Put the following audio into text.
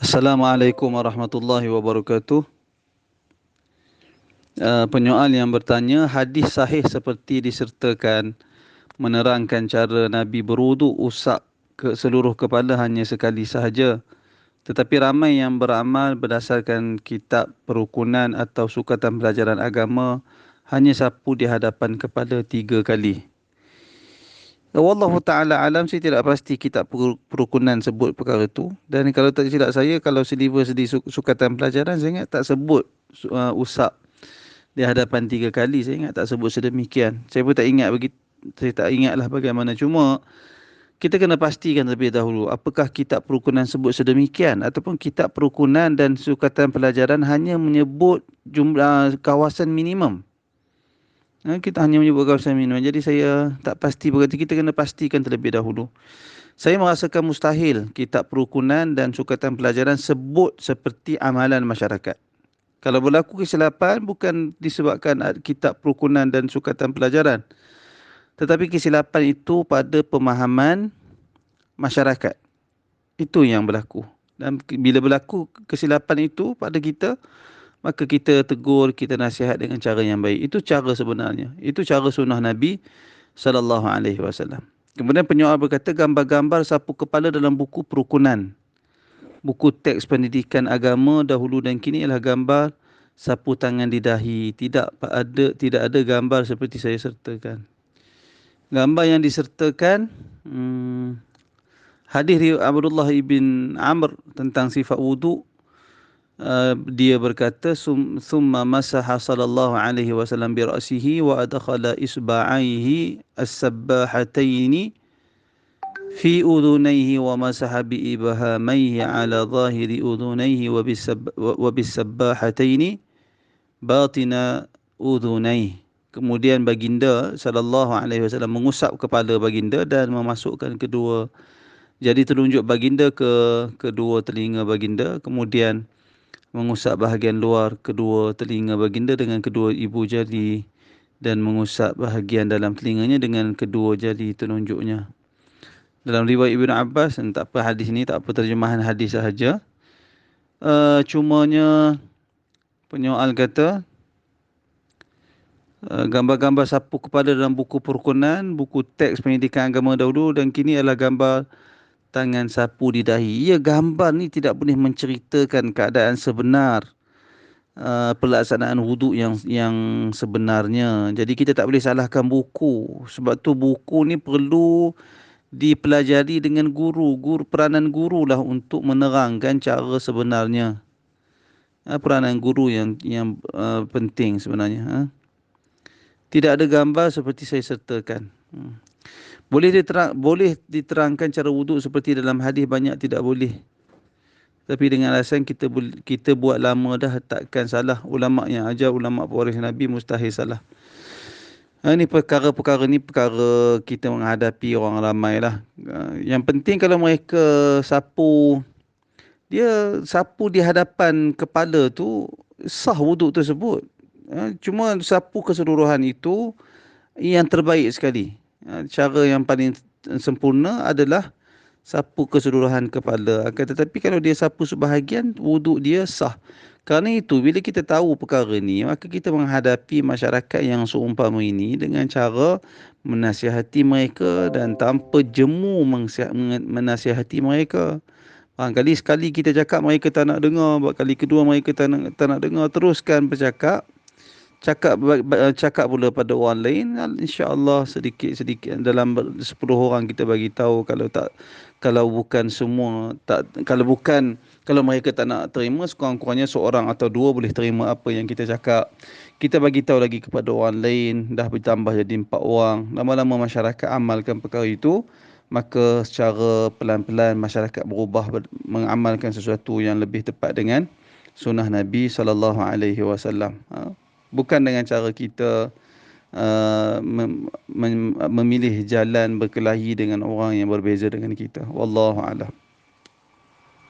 Assalamualaikum warahmatullahi wabarakatuh. Penyoal yang bertanya, hadis sahih seperti disertakan menerangkan cara Nabi berwuduk usap ke seluruh kepala hanya sekali sahaja. Tetapi ramai yang beramal berdasarkan kitab perukunan atau sukatan pelajaran agama hanya sapu di hadapan kepala 3 kali. Wallahu ta'ala alam, saya tidak pasti kitab perukunan sebut perkara itu. Dan kalau tak silap saya, kalau silibus di sukatan pelajaran, saya ingat tak sebut usap di hadapan 3 kali. Saya ingat tak sebut sedemikian. Saya pun tak ingat begitu. Saya tak ingatlah bagaimana. Cuma kita kena pastikan terlebih dahulu apakah kitab perukunan sebut sedemikian ataupun kitab perukunan dan sukatan pelajaran hanya menyebut jumlah kawasan minimum. Kita hanya menyebut kawasan minimum. Jadi saya tak pasti, berarti kita kena pastikan terlebih dahulu. Saya merasakan mustahil kitab perukunan dan sukatan pelajaran sebut seperti amalan masyarakat. Kalau berlaku kesilapan bukan disebabkan kitab perukunan dan sukatan pelajaran, tetapi kesilapan itu pada pemahaman masyarakat. Itu yang berlaku. Dan bila berlaku kesilapan itu pada kita, maka kita tegur, kita nasihat dengan cara yang baik. Itu cara sebenarnya. Itu cara sunnah Nabi sallallahu alaihi wasallam. Kemudian penyoal berkata, gambar-gambar sapu kepala dalam buku perukunan, buku teks pendidikan agama dahulu dan kini ialah gambar sapu tangan di dahi. Tidak ada gambar seperti saya sertakan. Gambar yang disertakan hadis riwayat Abdullah ibn Amr tentang sifat wudu. Dia berkata, summa masaha sallallahu alaihi wasallam bi ra'sihi wa adkhala isba'aihi as-sabbahataini fi udhunayhi wa masaha bi ibhamaihi ala zahiri udhunayhi wa bis-sabbahataini batina udhunayhi. Kemudian baginda sallallahu alaihi wasallam mengusap kepala baginda dan memasukkan kedua jari telunjuk baginda ke kedua telinga baginda, kemudian mengusap bahagian luar kedua telinga baginda dengan kedua ibu jari dan mengusap bahagian dalam telinganya dengan kedua jari telunjuknya. Dalam riwayat Ibn Abbas, tak apa hadis ni, tak apa terjemahan hadis sahaja. Cumanya penyoal kata, gambar-gambar sapu kepala dalam buku perukunan, buku teks pendidikan agama dahulu dan kini adalah gambar tangan sapu di dahi. Ya, gambar ni tidak boleh menceritakan keadaan sebenar pelaksanaan wuduk yang sebenarnya. Jadi kita tak boleh salahkan buku. Sebab tu buku ni perlu dipelajari dengan guru. Peranan guru lah untuk menerangkan cara sebenarnya. Peranan guru yang penting sebenarnya. Tidak ada gambar seperti saya sertakan. Boleh diterangkan cara wuduk seperti dalam hadis, banyak tidak boleh. Tapi dengan alasan kita buat lama dah, takkan salah. Ulama yang ajar, ulama pewaris Nabi, mustahil salah. Ini perkara-perkara ni perkara kita menghadapi orang ramai lah. Yang penting kalau mereka sapu, dia sapu di hadapan kepala tu, sah wuduk tersebut. Cuma sapu keseluruhan itu yang terbaik sekali. Cara yang paling sempurna adalah sapu keseluruhan kepala. Akan tetapi kalau dia sapu sebahagian, wuduk dia sah. Kerana itu, bila kita tahu perkara ni, maka kita menghadapi masyarakat yang seumpama ini dengan cara menasihati mereka dan tanpa jemu menasihati mereka. Barangkali sekali kita cakap mereka tak nak dengar, kali kedua mereka tak nak dengar, teruskan bercakap. Cakap pula pada orang lain, insya-Allah sedikit-sedikit dalam 10 orang kita bagi tahu, kalau bukan semua tak, kalau mereka tak nak terima, sekurang-kurangnya seorang atau dua boleh terima apa yang kita cakap. Kita bagi tahu lagi kepada orang lain, dah bertambah jadi 4 orang. Lama-lama masyarakat amalkan perkara itu, maka secara pelan-pelan masyarakat berubah mengamalkan sesuatu yang lebih tepat dengan sunnah Nabi sallallahu alaihi wasallam. Bukan dengan cara kita memilih jalan berkelahi dengan orang yang berbeza dengan kita. Wallahu a'lam.